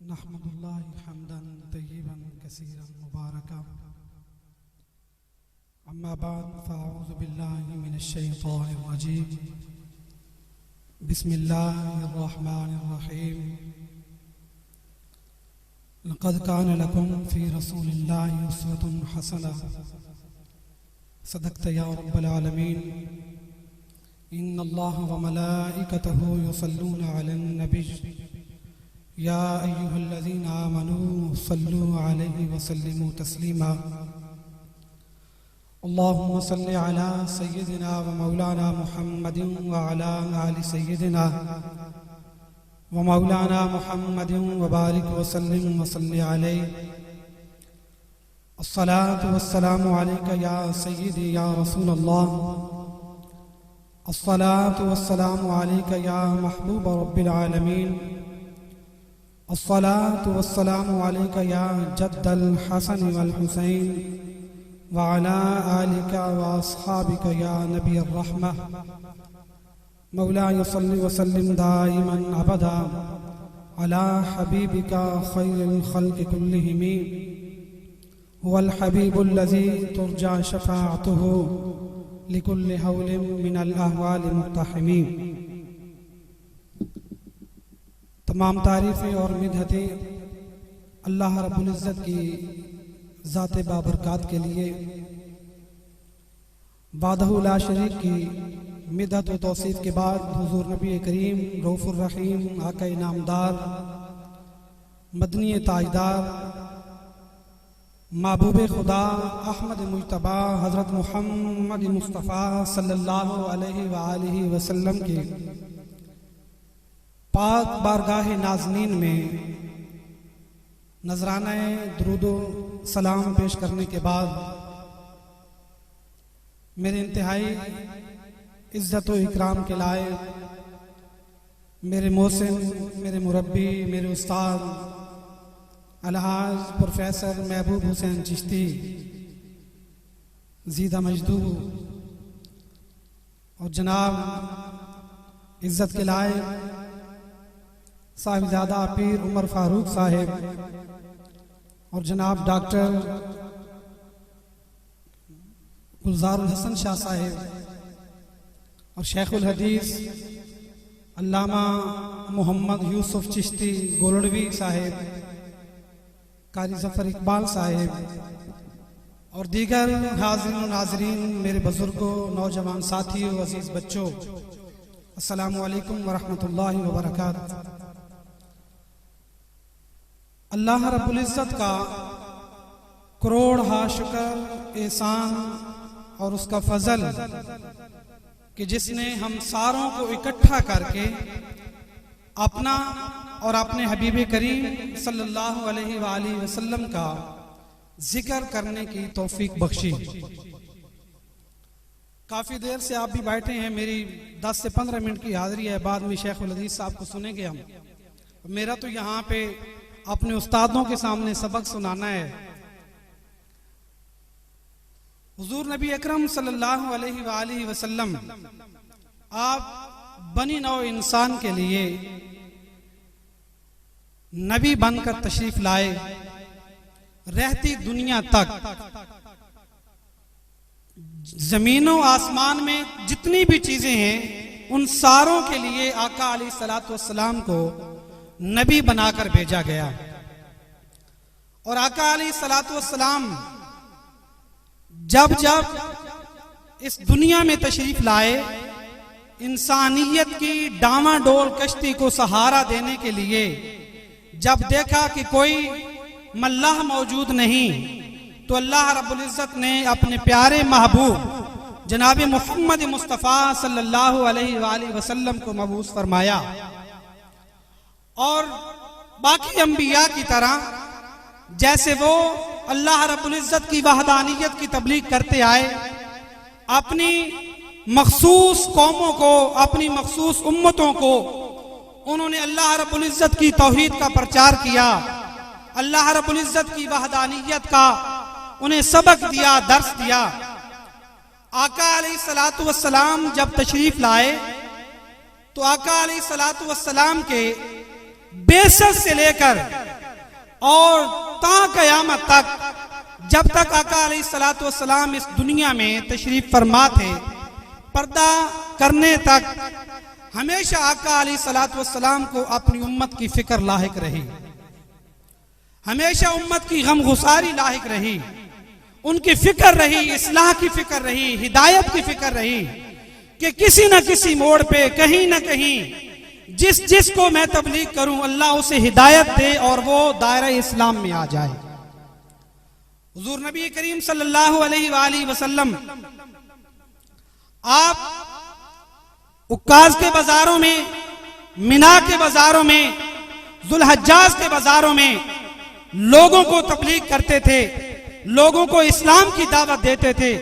नहमदुल्लाहि हम्दन तय्यिबन कसीरन मुबारका अम्मा बाद फ़अऊज़ु बिल्लाहि मिनश शैतानिर रजीम बिस्मिल्लाहिर रहमानिर रहीम लक़द कान लकुम फ़ी रसूलिल्लाहि उस्वतुन हसना सदक़्ता या रब्बल आलमीन इन्नल्लाह व मलाइकतहु युसल्लूना अलन नबी या अय्युहल्लज़ीना आमनू सल्लू अलैहि व सल्लिमू तस्लीमा अल्लाहुम्मा सल्लि अला सय्यिदिना व मौलाना मुहम्मदिन व अला आलि सय्यिदिना व मौलाना मुहम्मदिन व बारिक व सल्लिम व सल्लि अलैहि अस्सलातु वस्सलामु अलैका या सय्यिदी या रसूलल्लाह अस्सलातु वस्सलामु अलैका या महबूब रब्बिल आलमीन अस्सलातु वस्सलामु अलैका या जद्दल हसन वल हुसैन व अला आलिका व अस्हाबिका या नबी अर्रहमा मौलाया सल्लि व सल्लिम दाइमन अबदा अला हबीबिका खैरिल खल्क़ि कुल्लिहिम हुवल हबीबुल्लज़ी तुरजा शफ़ाअतुहु लिकुल्लि हौलिन मिनल अहवालि मुक़्तहिमीन। तमाम तारीफ़ें और मिन्नतें अल्लाह रब्बुल इज़्ज़त की ज़ात बाबरकात के लिए, वादहु ला शरीक की मिदत व तौसीफ़ के बाद हुज़ूर नबी करीम रऊफ़ुर रहीम आका इनामदार मदनी ताजदार महबूब खुदा अहमद मुज्तबा हज़रत मुहम्मद मुस्तफ़ा सल्लल्लाहु अलैहि व आलिहि वसल्लम के पाक बारगाह नाज़नीन में नजराना दुरूद सलाम पेश करने के बाद मेरे इंतहाई इज्जत व इकराम के लायक मेरे मोहसिन, मेरे मुरब्बी, मेरे उस्ताद अलहाज प्रोफेसर महबूब हुसैन चिश्ती ज़ीदा मजदू और जनाब इज्जत के लायक साहिबजादा पीर उमर फारूक साहिब और जनाब डॉक्टर गुलजारुल हसन शाह साहिब और शेखुल हदीस अल्लामा मोहम्मद यूसुफ चिश्ती गोलड़वी साहिब, कारी जफर इकबाल साहिब और दीगर हाज़िरीन व नाज़रीन, मेरे बुजुर्गों, नौजवान साथियों, अजीज बच्चों, अस्सलामु अलैकुम व रहमतुल्लाहि व बरकातहू। अल्लाह रब्बुल इज़्ज़त का करोड़ हा शुक्र एहसान और उसका फजल कि जिसने हम सारों को इकट्ठा करके अपना और अपने हबीब करीम सल्लल्लाहु अलैहि वसल्लम का जिक्र करने की तौफीक बख्शी। काफ़ी देर से आप भी बैठे हैं, मेरी 10 से 15 मिनट की हाज़िरी है, बाद में शेखुल हदीस साहब को सुनेंगे हम। मेरा तो यहाँ पे अपने उस्तादों के सामने सबक सुनाना है। हुजूर नबी अकरम सल्लल्लाहु अलैहि वसल्लम आप बनी नौ इंसान के लिए नबी बनकर तशरीफ लाए। रहती दुनिया तक जमीनों आसमान में जितनी भी चीजें हैं उन सारों के लिए आका अलैहिस्सलातु वस्सलाम को नबी बनाकर भेजा गया। और आका अलैहिस्सलातु वस्सलाम जब जब इस दुनिया में तशरीफ लाए, इंसानियत की डामाडोल कश्ती को सहारा देने के लिए जब देखा कि कोई मल्लाह मौजूद नहीं, तो अल्लाह रब्बुल इज़्ज़त ने अपने प्यारे महबूब जनाब मुहम्मद मुस्तफ़ा सल्लल्लाहु अलैहि वसल्लम को मबूस फरमाया। और बाकी अंबिया की तरह जैसे वो अल्लाह रब्बुल इज़्ज़त की वहदानियत की तबलीग करते आए, अपनी मखसूस कौमों को, अपनी मखसूस उम्मतों को उन्होंने अल्लाह रब्बुल इज़्ज़त की तौहीद का प्रचार किया, अल्लाह रब्बुल इज़्ज़त की वहदानियत का उन्हें सबक दिया, दर्स दिया। आका अलैहिस्सलातु वस्सलाम जब तशरीफ लाए तो आका अलैहिस्सलातु वस्सलाम के बेसत से लेकर और ता क़यामत तक, जब तक आका अलैहिस्सलातु वस्सलाम इस दुनिया में तशरीफ फरमा थे, पर्दा करने तक हमेशा आका अलैहिस्सलातु वस्सलाम को अपनी उम्मत की फिक्र लाहिक रही, हमेशा उम्मत की गमगुसारी लाहिक रही, उनकी फिक्र रही, इस्लाह की फिक्र रही, हिदायत की फिक्र रही कि किसी न किसी मोड़ पे कहीं ना कहीं जिसको मैं तबलीग करूं अल्लाह उसे हिदायत दे और वो दायरा इस्लाम में आ जाए। हुजूर नबी करीम सल्लल्लाहु अलैहि वसल्लम आप उक्काज के बाजारों में, मिना के बाजारों में, जुल्हज्जाज के बाजारों में लोगों को तबलीग करते थे, लोगों को इस्लाम की दावत देते थे।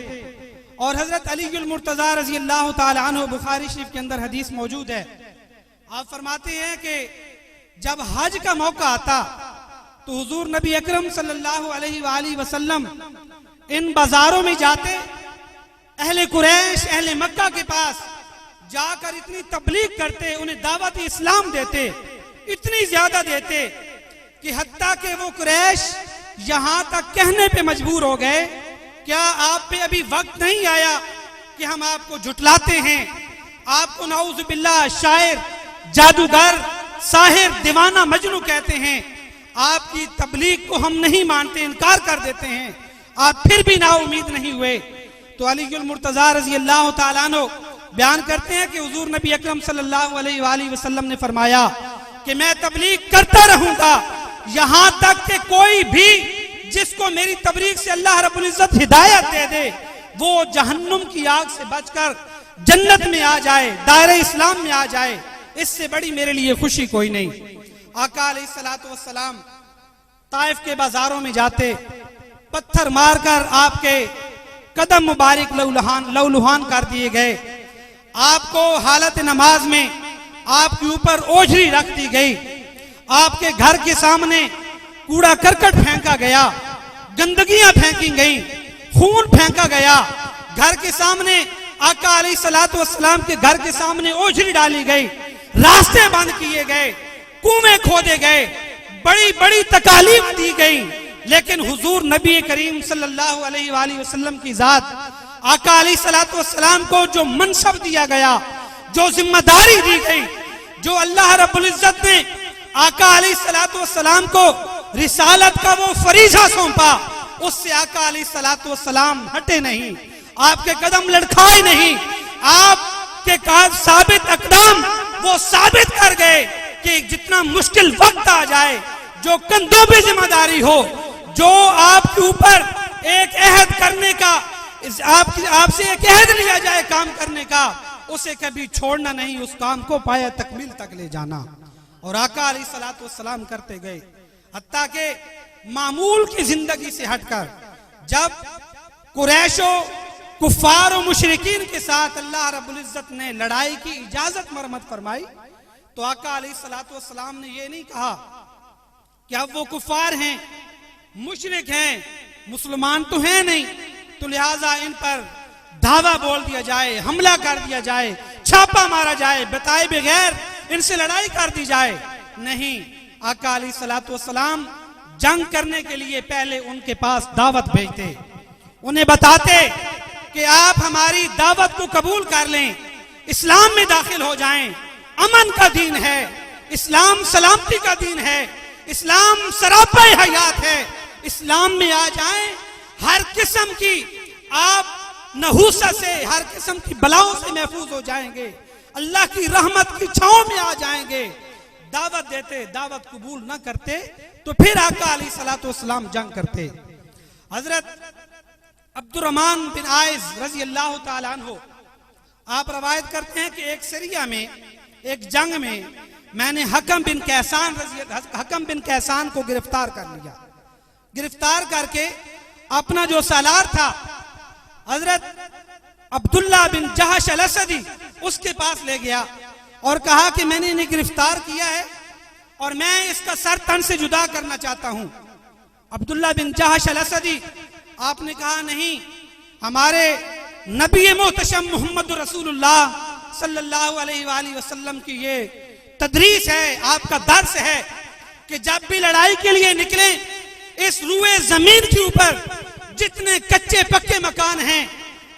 और हजरत अली मुर्तजा रजी अल्लाह ताला अन्हु, बुखारी शरीफ के अंदर हदीस मौजूद है, आप फरमाते हैं कि जब हज का मौका आता तो हुजूर नबी अकरम सल्लल्लाहु अलैहि वसल्लम इन बाजारों में जाते, अहले कुरैश, अहले मक्का के पास जाकर इतनी तबलीग करते, उन्हें दावत इस्लाम देते, इतनी ज्यादा देते कि हत्ता के वो कुरैश यहां तक कहने पे मजबूर हो गए, क्या आप पे अभी वक्त नहीं आया कि हम आपको झुटलाते हैं, आपको नाउज़ु बिल्लाह शायर, जादूगर, साहिर, दीवाना, मजनू कहते हैं, आपकी तबलीग को हम नहीं मानते, इनकार कर देते हैं, आप फिर भी ना उम्मीद नहीं हुए। तो अली मुर्तजा रज़ी अल्लाह ताला अन्हु बयान करते हैं कि हुजूर नबी अकरम सल्लल्लाहु अलैहि वसल्लम ने फरमाया कि मैं तबलीग करता रहूंगा यहां तक कि कोई भी जिसको मेरी तबलीग से अल्लाह रब्बुल इज्जत हिदायत दे दे वो जहन्नुम की आग से बचकर जन्नत में आ जाए, दायरे इस्लाम में आ जाए, इससे बड़ी मेरे लिए खुशी कोई नहीं। आका अलैहिस्सलातु वस्सलाम ताइफ के बाजारों में जाते, पत्थर मारकर आपके कदम मुबारक लहूलुहान कर दिए गए, आपको हालत नमाज में आपके ऊपर ओझरी रख दी गई, आपके घर के सामने कूड़ा करकट फेंका गया, गंदगियां फेंकी गई, खून फेंका गया, घर के सामने आका अलैहिस्सलातु वस्सलाम के घर के सामने ओझरी डाली गई, रास्ते बंद किए गए, कुएं खोदे गए, बड़ी बड़ी तकालीफ दी गई, लेकिन हुजूर नबी करीम सल्लल्लाहु अलैहि वसल्लम की जात आका अलैहिस्सलातु वस्सलाम को जो मनसब दिया गया, जो जिम्मेदारी दी गई, जो अल्लाह रब्बुल इज्जत ने आका अलैहिस्सलातु वस्सलाम को रिसालत का वो फरीजा सौंपा, उससे आका अलैहिस्सलातु वस्सलाम हटे नहीं, आपके कदम लड़खाए नहीं, आपके साबित अकदाम वो साबित कर गए कि जितना मुश्किल वक्त आ जाए, जो कंधों पे जिम्मेदारी हो, जो आपके ऊपर एक अहद करने का, आपसे एक अहद लिया जाए काम करने का, उसे कभी छोड़ना नहीं, उस काम को पाया तकमील तक ले जाना। और आका अलैहिस्सलातु वस्सलाम करते गए, हत्ता के मामूल की जिंदगी से हटकर जब कुरैशों, कुफ्फार और मुशरिकीन के साथ अल्लाह रब्बुल इज्जत ने लड़ाई की इजाजत मरमत फरमाई, तो आका अलैहिस्सलातु वस्सलाम ने ये नहीं कहा कि अब वो कुफ्फार हैं, मुशरिक हैं, मुसलमान तो हैं नहीं, तो लिहाजा इन पर धावा बोल दिया जाए, हमला कर दिया जाए, छापा मारा जाए, बताए बगैर इनसे लड़ाई कर दी जाए। नहीं, आका अलैहिस्सलातु वस्सलाम जंग करने के लिए पहले उनके पास दावत भेजते, उन्हें बताते कि आप हमारी दावत को कबूल कर लें, इस्लाम में दाखिल हो जाएं, अमन का दीन है, इस्लाम सलामती का दीन है, इस्लाम सरापा हयात है, इस्लाम में आ जाएं, हर किस्म की आप नहुसा से, हर किस्म की बलाओं से महफूज हो जाएंगे, अल्लाह की रहमत की छांव में आ जाएंगे। दावत देते, दावत कबूल न करते तो फिर आका अलैहिस्सलातु वस्सलाम जंग करते। हजरत अब्दुर्रहमान बिन आइज रजी अल्लाह ताला अन्हु आप रवायत करते हैं कि एक सरिया में, एक जंग में मैंने हकम बिन कैसान को गिरफ्तार कर लिया। गिरफ्तार करके अपना जो सालार था हजरत अब्दुल्ला बिन जहश अल असदी उसके पास ले गया और कहा कि मैंने इन्हें गिरफ्तार किया है और मैं इसका सर तन से जुदा करना चाहता हूं। अब्दुल्ला बिन जहश अल असदी आपने कहा नहीं, हमारे नबी मोहतशम मोहम्मद रसूलुल्लाह सल्लल्लाहु अलैहि वसल्लम की ये तदरीस है, आपका दर्स है कि जब भी लड़ाई के लिए निकले, इस रुए जमीन के ऊपर जितने कच्चे पक्के मकान हैं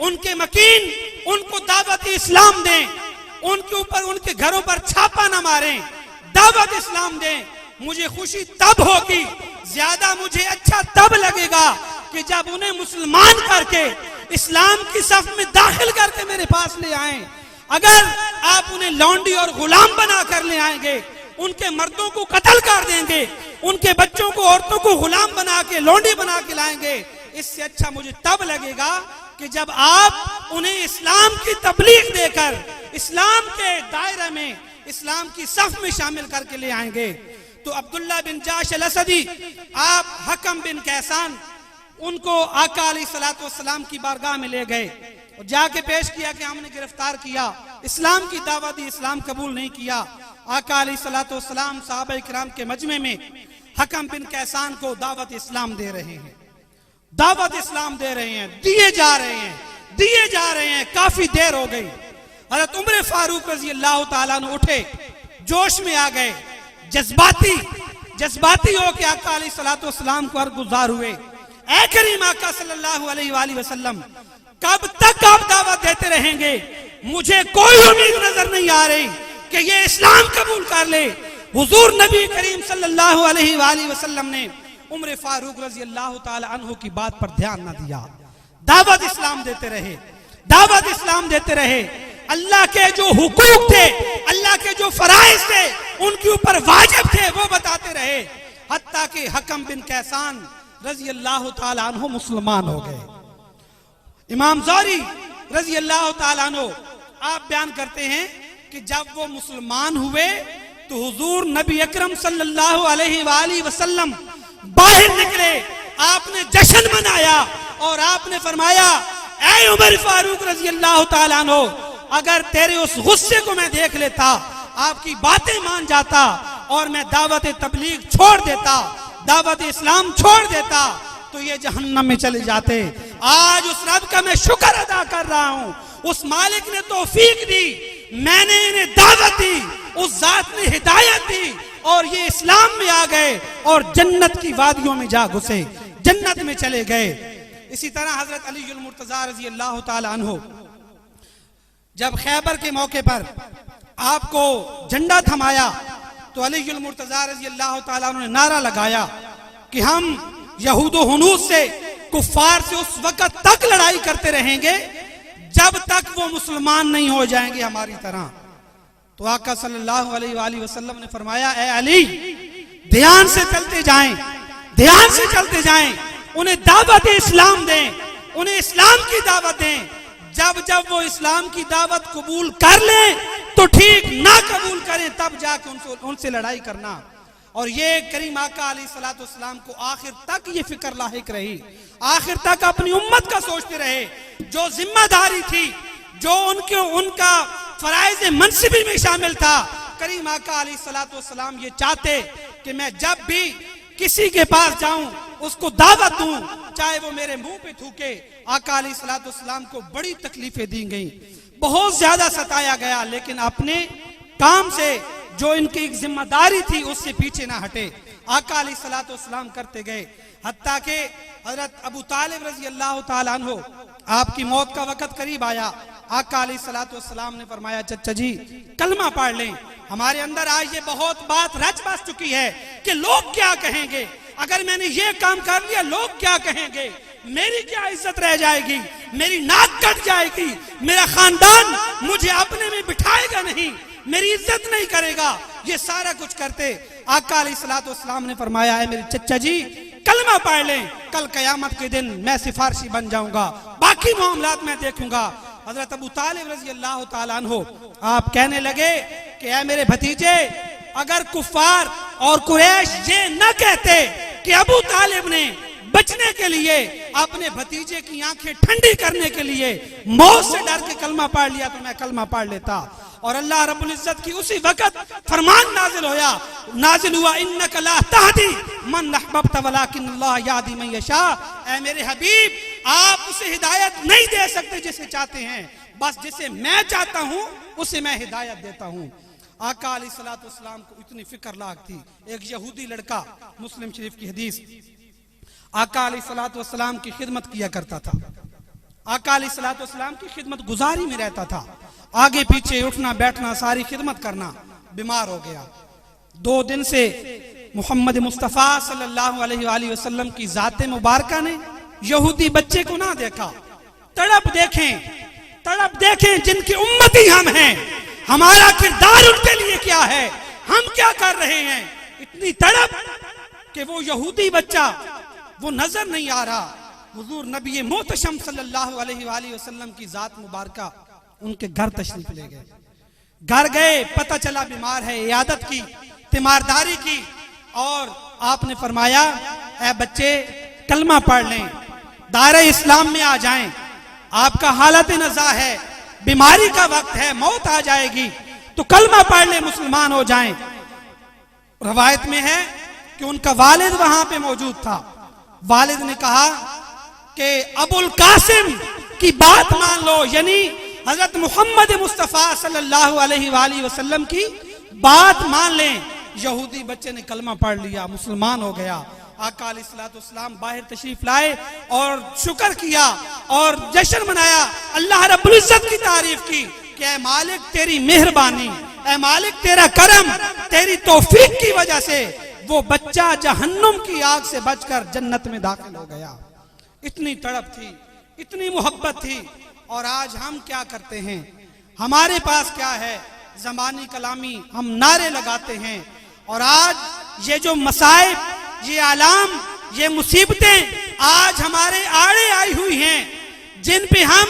उनके मकीन, उनको दावत इस्लाम दें, उनके ऊपर, उनके घरों पर छापा ना मारें, दावत इस्लाम दें। मुझे खुशी तब होगी, ज्यादा मुझे अच्छा तब लगेगा कि जब उन्हें मुसलमान करके इस्लाम की सफ में दाखिल करके मेरे पास ले आए। अगर आप उन्हें लौंडी और गुलाम बना कर ले आएंगे, उनके मर्दों को कत्ल कर देंगे, उनके बच्चों को, औरतों को गुलाम बना के, लौंडी बना के लाएंगे, इससे अच्छा मुझे तब लगेगा कि जब आप उन्हें इस्लाम की तबलीग देकर इस्लाम के दायरे में, इस्लाम की सफ में शामिल करके ले आएंगे। तो अब्दुल्ला बिन जाश अल-असदी, आप हकम बिन कैसान, उनको आका अलैहिस्सलातु वस्सलाम की बारगाह में ले गए और जाके पेश किया कि हमने गिरफ्तार किया, इस्लाम की दावत दी, इस्लाम कबूल नहीं किया। आका अलैहिस्सलातु वस्सलाम सहाबा इकराम के मजमे में हकम बिन कैसान को दावत इस्लाम दे रहे हैं, दावत इस्लाम दे रहे हैं, दिए जा रहे हैं, दिए जा रहे हैं। काफी देर हो गई। हज़रत उमर फारूक रज़ी अल्लाह ताला अन्हु उठे, जोश में आ गए, जज्बाती हो के आका अलैहिस्सलातु वस्सलाम को अर्ज़गुज़ार हुए, ऐ करीम आका सल्लल्लाहु अलैहि वसल्लम, कब तक आप दावत देते रहेंगे? मुझे कोई उम्मीद नजर नहीं आ रही कि ये इस्लाम कबूल कर ले। हुजूर नबी करीम सल्लल्लाहु अलैहि वसल्लम ने उमर फारूक रज़ी अल्लाह ताला अन्हु की बात पर ध्यान न दिया, दावत इस्लाम देते रहे, दावत इस्लाम देते रहे। अल्लाह के जो हुकूक थे, अल्लाह के जो फराइज थे, उनके ऊपर वाजिब थे, वो बताते रहे। हत्ता कि हकम बिन कैसान रज़ी अल्लाह ताला अन्हु मुसलमान हो गए। इमाम ज़ौरी रज़ी अल्लाह ताला अन्हु आप बयान करते हैं कि जब वो मुसलमान हुए तो हुजूर नबी अकरम सल्लल्लाहु अलैहि वसल्लम बाहर निकले, आपने जश्न मनाया और आपने फरमाया, ऐ उमर फारूक रज़ी अल्लाह ताला अन्हु, अगर तेरे उस गुस्से को मैं देख लेता, आपकी बातें मान जाता और मैं दावत तबलीग छोड़ देता, दावत इस्लाम छोड़ देता, तो ये जहन्नम में चले जाते। आज उस रब का मैं शुक्र अदा कर रहा हूं, उस मालिक ने तौफीक दी, मैंने इन्हें दावत दी, उस जात ने हिदायत दी और ये इस्लाम में आ गए और जन्नत की वादियों में जा घुसे, जन्नत में चले गए। इसी तरह हजरत अली अल मुर्तजा रज़ी अल्लाह ताला अन्हु जब खैबर के मौके पर आपको झंडा थमाया तो अली अल मुर्तजा रज़ी अल्लाह ताला अन्हु ने नारा लगाया कि हम यहूद हुनूस से, कुफ्फार से उस वक्त तक लड़ाई करते रहेंगे जब तक वो मुसलमान नहीं हो जाएंगे हमारी तरह। तो आका सल्लल्लाहु अलैहि वसल्लम ने फरमाया, ए अली, ध्यान से चलते जाएं, ध्यान से चलते जाएं, उन्हें दावत इस्लाम दें, उन्हें इस्लाम की दावत दें। जब जब वो इस्लाम की दावत कबूल कर लें तो ठीक, ना कबूल करें तब जाके उनसे लड़ाई करना। और ये करीम आका अलैहिस्सलातु वस्सलाम को आखिर तक ये फिक्र लाहिक रही, आखिर तक अपनी उम्मत का सोचते रहे। जो जिम्मेदारी थी, जो उनका फराइज मनसिबी में शामिल था, करीम आका अलैहिस्सलातु वस्सलाम ये चाहते कि मैं जब भी किसी के पास जाऊं उसको दावत दूं, चाहे वो मेरे मुंह पे थूके। आका अलैहिस्सलातु वस्सलाम को बड़ी तकलीफें दी गई, बहुत ज्यादा सताया गया, लेकिन अपने काम से जो इनकी एक जिम्मेदारी थी उससे पीछे ना हटे, आका अलैहिस्सलातु वस्सलाम करते गए। हत्ता के हजरत अबू तालिब रज़ी अल्लाह ताला अन्हु, आपकी मौत का वक्त करीब आया, आका अलैहिस्सलातु वस्सलाम ने फरमाया, चचा जी कलमा पढ़ लें। हमारे अंदर आज ये बहुत बात रच बस चुकी है कि लोग क्या कहेंगे, अगर मैंने ये काम कर लिया लोग क्या कहेंगे, मेरी क्या इज्जत रह जाएगी, मेरी नाक कट जाएगी, मेरा खानदान मुझे अपने में बिठाएगा नहीं, मेरी इज्जत नहीं करेगा। ये सारा कुछ करते आका अलैहिस्सलातु वस्सलाम ने फरमाया, है मेरे चचा जी कलमा पढ़ लें, कल कयामत के दिन मैं सिफारशी बन जाऊंगा, बाकी मामलात मैं देखूंगा। हजरत अबू तालिब रज़ी अल्लाह ताला अन्हु आप कहने लगे कि ऐ मेरे भतीजे, अगर कुफ्फार और कुरैश ये न कहते कि अबू तालिब ने बचने के लिए, अपने भतीजे की आंखें ठंडी करने के लिए मौत से डर के कलमा पढ़ लिया, तो मैं कलमा पढ़ लेता। और अल्लाह रब्बुल इज्जत की उसी वक्त फरमान नाजिल हुआ, इन्नका ला तहदी मन अहबब्त वलाकिन्नल्लाह यहदी मन यशा। ऐ मेरे हबीब, आप उसे हिदायत नहीं दे सकते जिसे चाहते हैं, बस जिसे मैं चाहता हूं उसे मैं हिदायत देता हूं। आका अलैहिस्सलाम को इतनी फिक्र लाग थी। एक यहूदी लड़का, मुस्लिम शरीफ की हदीस, आका अलैहिस्सलाम की खिदमत किया करता था। आका अलैहिस्सलाम की खिदमत गुजारी में रहता था, आगे पीछे उठना बैठना सारी खिदमत करना। बीमार हो गया। 2 दिन से मोहम्मद मुस्तफ़ा सल्लल्लाहु अलैहि वसल्लम की जाते मुबारका ने यहूदी बच्चे को ना देखा। तड़प देखें जिनकी उम्मती हम हैं, हमारा किरदार उनके लिए क्या है, हम क्या कर रहे हैं। इतनी तड़प कि वो यहूदी बच्चा वो नजर नहीं आ रहा। हुजूर नबी मोहतशम सल्लल्लाहु अलैहि वसल्लम की जात मुबारका उनके घर तशरीफ ले गए। घर गए, पता चला बीमार है, इयादत की, तीमारदारी की, और आपने फरमाया ऐ बच्चे कलमा पढ़ लें, दायरे इस्लाम में आ जाएं, आपका हालत नज़ा है, बीमारी का वक्त है, मौत आ जाएगी, तो कलमा पढ़ लें, मुसलमान हो जाएं। रवायत में है कि उनका वालिद वहां पे मौजूद था। वालिद ने कहा कि अबुल कासिम की बात मान लो, यानी हजरत मोहम्मद मुस्तफ़ा सल्लल्लाहु अलैहि वसल्लम की बात मान लें। यहूदी बच्चे ने कलमा पढ़ लिया, मुसलमान हो गया। आका अलैहिस्सलाम बाहर तशरीफ लाए और शुक्र किया और जश्न मनाया, अल्लाह रब्बुल इज्जत की तारीफ की कि ऐ मालिक तेरी मेहरबानी, ऐ मालिक तेरा करम, तेरी तौफीक की वजह से वो बच्चा जहन्नुम की आग से बचकर जन्नत में दाखिल हो गया। इतनी तड़प थी, इतनी मोहब्बत थी। और आज हम क्या करते हैं, हमारे पास क्या है, ज़मानी कलामी, हम नारे लगाते हैं। और आज ये जो मसाइब, ये आलाम, ये मुसीबतें आज हमारे आड़े आई हुई हैं, जिन पे हम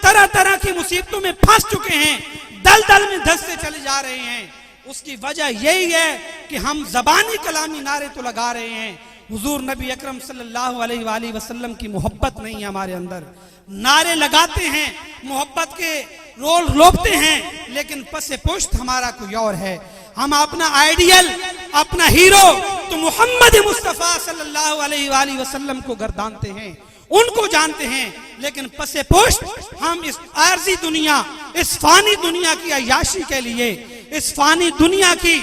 तरह तरह की मुसीबतों में फंस चुके हैं, दलदल में धंसते चले जा रहे हैं, उसकी वजह यही है कि हम ज़बानी कलामी नारे तो लगा रहे हैं, हुजूर नबी अकरम सल्लल्लाहु अलैहि वसल्लम की मोहब्बत नहीं है हमारे अंदर। नारे लगाते हैं, मोहब्बत के रोल रोकते हैं, लेकिन पसे पुश्त हमारा कोई और है। हम अपना आइडियल, अपना हीरो तो मोहम्मद मुस्तफ़ा सल्लल्लाहु अलैहि वसल्लम को गर्दानते हैं, उनको जानते हैं, लेकिन पसे पुश्त हम इस आर्जी दुनिया, इस फानी दुनिया की अय्याशी के लिए, इस फानी दुनिया की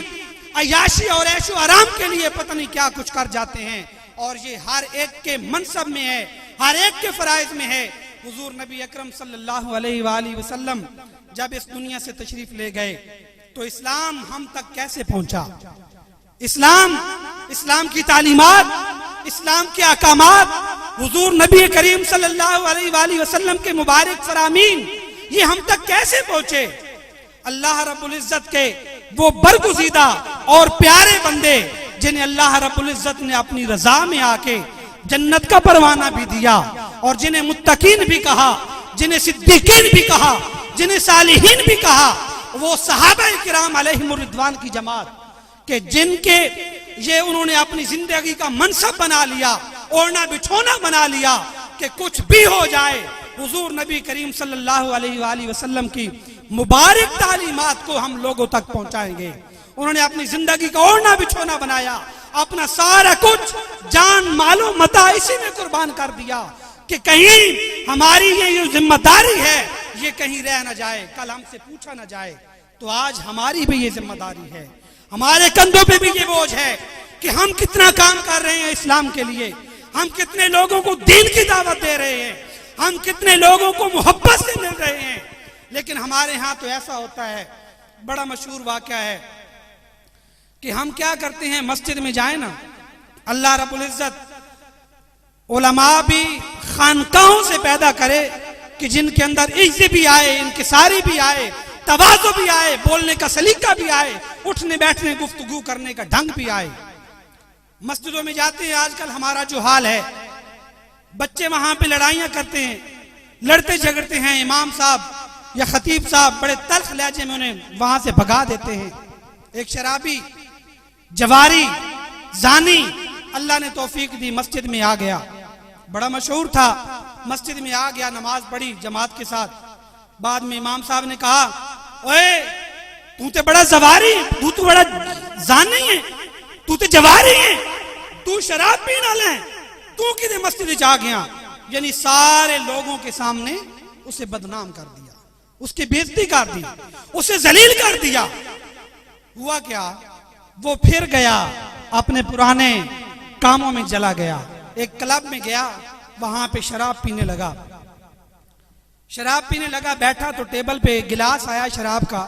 अय्याशी और ऐशो आराम के लिए पता नहीं क्या कुछ कर जाते हैं। और ये हर एक के मनसब में है, हर एक के फराइज में है। हुजूर नबी अकरम सल्लल्लाहु अलैहि वसल्लम जब इस दुनिया से तशरीफ ले गए तो इस्लाम हम तक कैसे पहुंचा। इस्लाम की तालीमात, इस्लाम के अहकामात, हुजूर नबी करीम सल्लल्लाहु अलैहि वसल्लम के मुबारक फरामीन, ये हम तक कैसे पहुंचे। अल्लाह रब्बुल इज्जत के वो बरगुज़ीदा और प्यारे बंदे जिन्हें अल्लाह रब्बुल इज्जत ने अपनी रजा में आके जन्नत का परवाना भी दिया, और जिन्हें मुत्तकीन भी कहा, जिन्हें सिद्दीकीन भी कहा, जिन्हें सालिहीन भी कहा, वो सहाबा किराम अलैहिमुर रिदवान की जमात के जिनके ये उन्होंने अपनी जिंदगी का मनसब बना लिया, ओढ़ना बिछोना बना लिया कि कुछ भी हो जाए हुजूर नबी करीम सल्लल्लाहु अलैहि वसल्लम की मुबारक तालीमात को हम लोगों तक पहुंचाएंगे। उन्होंने अपनी जिंदगी का ओढ़ना बिछोना बनाया, अपना सारा कुछ जान मालो मता इसी में कुर्बान कर दिया कि कहीं हमारी ये जिम्मेदारी है ये कहीं रह ना जाए, कल हमसे पूछा ना जाए। तो आज हमारी भी ये जिम्मेदारी है, हमारे कंधों पे भी ये बोझ है कि हम कितना काम कर रहे हैं इस्लाम के लिए, हम कितने लोगों को दीन की दावत दे रहे हैं, हम कितने लोगों को मोहब्बत से मिल रहे हैं। लेकिन हमारे यहाँ तो ऐसा होता है, बड़ा मशहूर वाक़या है कि हम क्या करते हैं, मस्जिद में जाए ना, अल्लाह रब्बुल इज्जत उलमा भी खानकाहों से पैदा करे कि जिनके अंदर इज्जत भी आए, इंकिसारी भी आए, तवाज़ु भी आए, बोलने का सलीका भी आए, उठने बैठने गुफ्तगू करने का ढंग भी आए। मस्जिदों में जाते हैं, आजकल हमारा जो हाल है, बच्चे वहां पे लड़ाइयां करते हैं, लड़ते झगड़ते हैं, इमाम साहब या खतीब साहब बड़े तल्ख लहजे में उन्हें वहां से भगा देते हैं। एक शराबी, जवारी, जानी, अल्लाह ने तौफीक दी, मस्जिद में आ गया, बड़ा मशहूर था, मस्जिद में आ गया, नमाज पढ़ी जमात के साथ। बाद में इमाम साहब ने कहा, ओए तू तो बड़ा जवारी, तू तो बड़ा जानी है, तू तो जवारी है, तू शराब पीना ले, तू किधर मस्जिद आ गया। यानी सारे लोगों के सामने उसे बदनाम कर दिया, उसकी बेइज्जती कर दी, उसे जलील कर दिया। हुआ क्या, वो फिर गया अपने पुराने कामों में चला गया। एक क्लब में गया, वहां पे शराब पीने लगा। शराब पीने लगा, बैठा तो टेबल पे गिलास आया शराब का,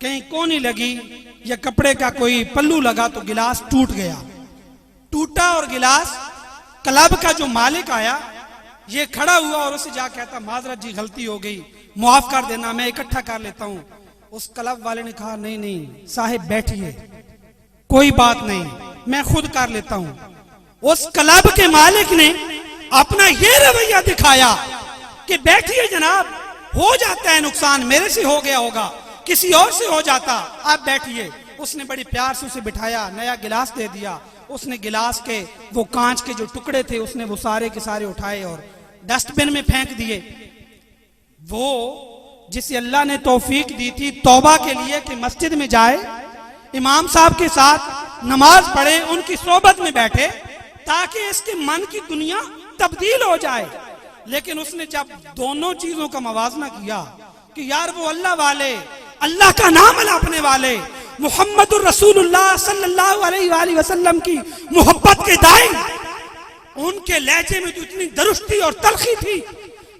कहीं कोनी लगी या कपड़े का कोई पल्लू लगा तो गिलास टूट गया। टूटा और गिलास, क्लब का जो मालिक आया ये खड़ा हुआ और उसे जा कहता, माजरत जी गलती हो गई, माफ कर देना, मैं इकट्ठा कर लेता हूं। उस क्लब वाले ने कहा, नहीं नहीं साहिब बैठिए, कोई बात नहीं, मैं खुद कर लेता हूं। उस क्लब के मालिक ने अपना ये रवैया दिखाया कि बैठिए जनाब, हो जाता है नुकसान, मेरे से हो गया होगा, किसी और से हो जाता, आप बैठिए। उसने बड़ी प्यार से उसे बिठाया, नया गिलास दे दिया। उसने गिलास के वो कांच के जो टुकड़े थे उसने वो सारे के सारे उठाए और डस्टबिन में फेंक दिए। वो जिसे अल्लाह ने तौफीक दी थी तौबा के लिए कि मस्जिद में जाए, इमाम साहब के साथ नमाज पढ़े, उनकी सोबत में बैठे ताकि इसके मन की दुनिया तब्दील हो जाए। लेकिन उसने जब दोनों चीजों का मवाजना किया कि यार वो अल्लाह वाले, अल्लाह का नाम अलापने वाले मुहम्मदुर रसूलुल्लाह सल्लल्लाहु अलैहि वसल्लम की मोहब्बत के दाई, उनके लहजे में तो इतनी दरुस्ती और तलखी थी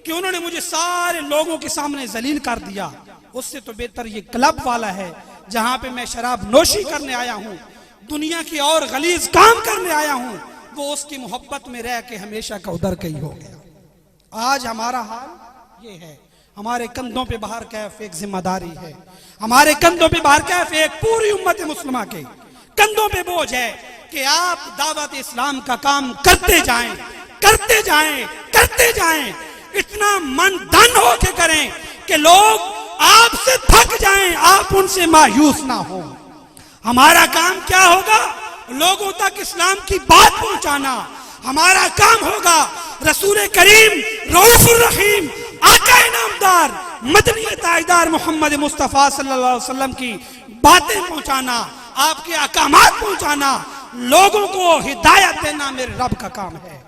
कि उन्होंने मुझे सारे लोगों के सामने जलील कर दिया। उससे तो बेहतर ये क्लब वाला है जहां पे मैं शराब नोशी करने आया हूं, दुनिया की और गलीज काम करने आया हूं, वो उसकी मोहब्बत में रह के हमेशा का उधर कहीं हो गया। आज हमारा हाल ये है, हमारे कंधों पे बाहर कैफ एक जिम्मेदारी है, हमारे कंधों पे बाहर कैफ एक पूरी उम्मत मुस्लिमा के कंधों पे बोझ है कि आप दावत इस्लाम का काम करते जाएं, करते जाएं, करते जाएं, इतना मन धन हो के करें कि लोग आपसे थक जाएं, आप उनसे मायूस ना हो। हमारा काम क्या होगा? लोगों तक इस्लाम की बात पहुंचाना। हमारा काम होगा रसूल करीम रऊफुर रहीम आका इनामदार मदनी ताजदार मोहम्मद मुस्तफा सल्लल्लाहु अलैहि वसल्लम की बातें पहुंचाना, आपके अहकामात पहुंचाना, लोगों को हिदायत देना मेरे रब का काम है।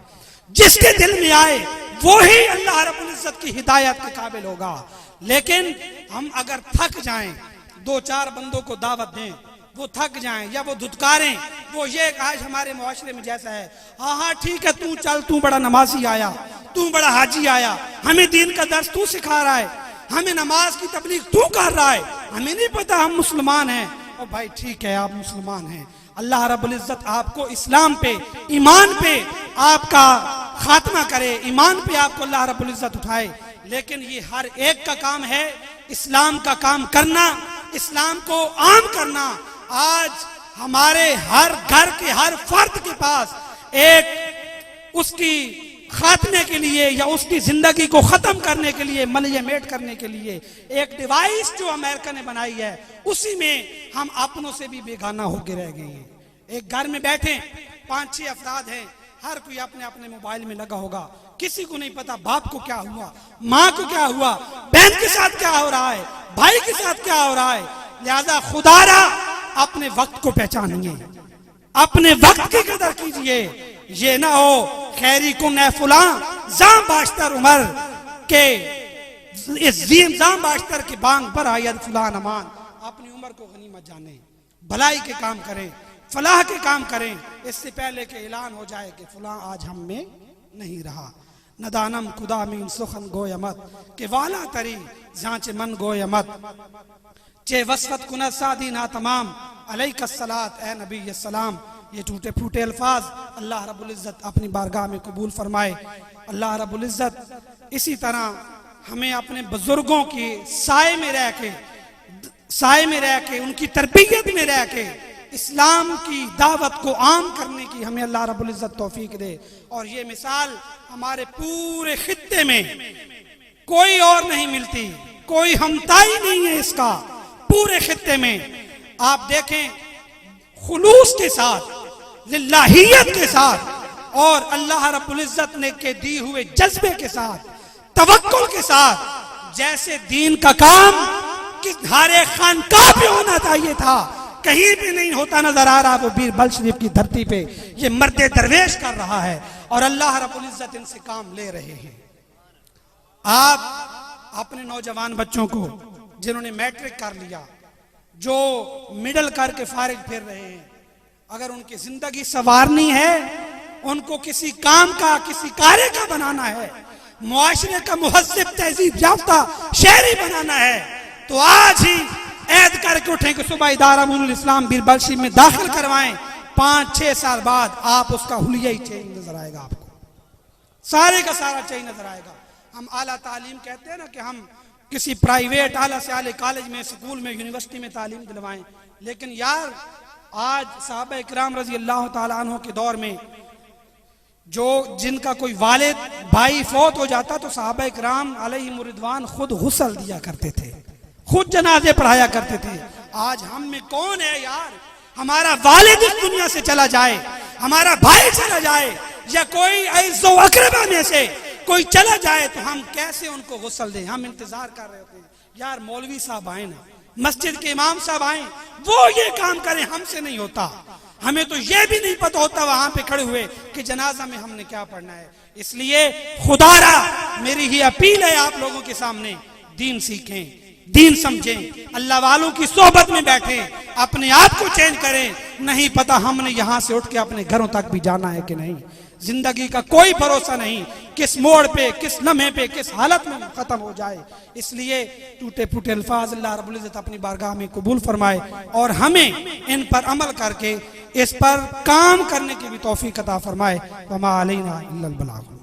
जिसके दिल में आए वो ही अल्लाह रब्बुल इज्जत की हिदायत के काबिल होगा। लेकिन हम अगर थक जाएं, दो चार बंदों को दावत दें, वो थक जाएं या वो धुतकारें, वो ये आज हमारे मुआशरे में जैसा है, हाँ हाँ ठीक है तू चल, तू बड़ा नमाजी आया, तू बड़ा हाजी आया, हमें दीन का दर्स तू सिखा रहा है, हमें नमाज की तबलीग तू कर रहा है, हमें नहीं पता हम मुसलमान हैं। और भाई ठीक है आप मुसलमान हैं, अल्लाह रब्बुल इज्जत आपको इस्लाम पे, ईमान पे आपका खात्मा करे, ईमान पे आपको अल्लाह रब्बुल इज्जत उठाए। लेकिन ये हर एक का काम है इस्लाम का काम करना, इस्लाम को आम करना। आज हमारे हर घर के हर फर्द के पास एक उसकी खात्मे के लिए या उसकी जिंदगी को खत्म करने के लिए, मलियामेट करने के लिए एक डिवाइस जो अमेरिका ने बनाई है, उसी में हम अपनों से भी बेगाना होकर रह गए हैं। एक घर में बैठे 5-6 अफराद हैं, हर कोई अपने अपने मोबाइल में लगा होगा, किसी को नहीं पता बाप को क्या हुआ, माँ को क्या हुआ, बहन के साथ क्या हो रहा है, भाई के साथ क्या हो रहा है। लिहाजा खुदारा अपने वक्त को पहचानिए, अपने वक्त की कदर कीजिए। ये ना हो खैरी कुन ए फुला जाम बाश्तर उमर के इस जीम जाम बाश्तर के बांग पर आयद फुलान अमान। अपनी उम्र को गनीमत जाने, भलाई के काम करें, फलाह के काम करें, इससे पहले कि ऐलान हो जाए कि फुला आज हम में नहीं रहा। नदानम खुदा मीन सुखन गोयमत के वाला तरी जांचे मन गोयमत चे वसफत कुनत सादी ना तमाम अलैकस्सलात ए नबी सलाम। ये टूटे फूटे अल्फाज अल्लाह रब्बुल इज्जत अपनी बारगाह में कबूल फरमाए। अल्लाह रब्बुल इज्जत इसी तरह हमें अपने बुजुर्गों की साए में रह के उनकी तरबियत में रह के इस्लाम की दावत को आम करने की हमें अल्लाह रब्बुल इज्जत तौफीक दे। और ये मिसाल हमारे पूरे खित्ते में कोई और नहीं मिलती, कोई हमताई नहीं है इसका। पूरे खित्ते में आप देखें खुलूस के साथ, लिल्लाहियत के साथ और अल्लाह रब्बुल इज्जत ने के दी हुए जज्बे के साथ, तवक्कुल के साथ, जैसे दीन का काम कि हर एक खानकाह पे होना चाहिए था, कहीं भी नहीं होता नजर आ रहा। वो बीरबल शरीफ की धरती पे ये मर्दे दरवेश कर रहा है और अल्लाह रब्बुल इज्जत इनसे काम ले रहे हैं। आप अपने नौजवान बच्चों को जिन्होंने मैट्रिक कर लिया, जो मिडल करके फारिग फिर रहे हैं, अगर उनकी जिंदगी संवारनी है, उनको किसी काम का, किसी कार्य का बनाना है, मुआशरे का मुहज्जिब तहजीब याफ्ता शहरी बनाना है, तो आज ही ऐद करके उठें कि सुबह दारुल इस्लाम बीरबलशी में दाखिल करवाएं। 5-6 साल बाद आप उसका हुलिया ही चेंज नजर आएगा, आपको सारे का सारा चेंज नजर आएगा। हम आला तालीम कहते हैं ना कि हम किसी प्राइवेट आला से आले कॉलेज में, स्कूल में, यूनिवर्सिटी में तालीम दिलवाएं, लेकिन यार आज साहबा इकराम रजी अल्लाह तआला अन्हु के दौर में जो जिनका कोई वालिद भाई फौत हो जाता तो साहबा इकराम अलैहिम रिदवान खुद गुस्ल दिया करते थे, खुद जनाजे पढ़ाया करते थे। आज हम में कौन है यार, हमारा वालिद इस दुनिया से चला जाए, हमारा भाई चला जाए, या कोई ऐसो अकरबा में से कोई चला जाए, तो हम कैसे उनको गुस्ल दें? हम इंतजार कर रहे होते हैं यार मौलवी साहब आए ना, मस्जिद के इमाम साहब आए, वो ये काम करें, हमसे नहीं होता। हमें तो ये भी नहीं पता होता वहां पे खड़े हुए कि जनाजा में हमने क्या पढ़ना है। इसलिए खुदारा मेरी ही अपील है आप लोगों के सामने, दीन सीखें, दीन समझें, अल्लाह वालों की सोहबत में बैठें, अपने आप को चेंज करें। नहीं पता हमने यहां से उठ के अपने घरों तक भी जाना है कि नहीं। जिंदगी का कोई भरोसा नहीं, किस मोड़ पे, किस लम्हे पे, किस हालत में खत्म हो जाए। इसलिए टूटे फूटे अल्फाज अल्लाह रब्बुल इज्जत अपनी बारगाह में कबूल फरमाए और हमें इन पर अमल करके इस पर काम करने की भी तौफीक अता फरमाए। वमा अलैना इल्लल बलाग।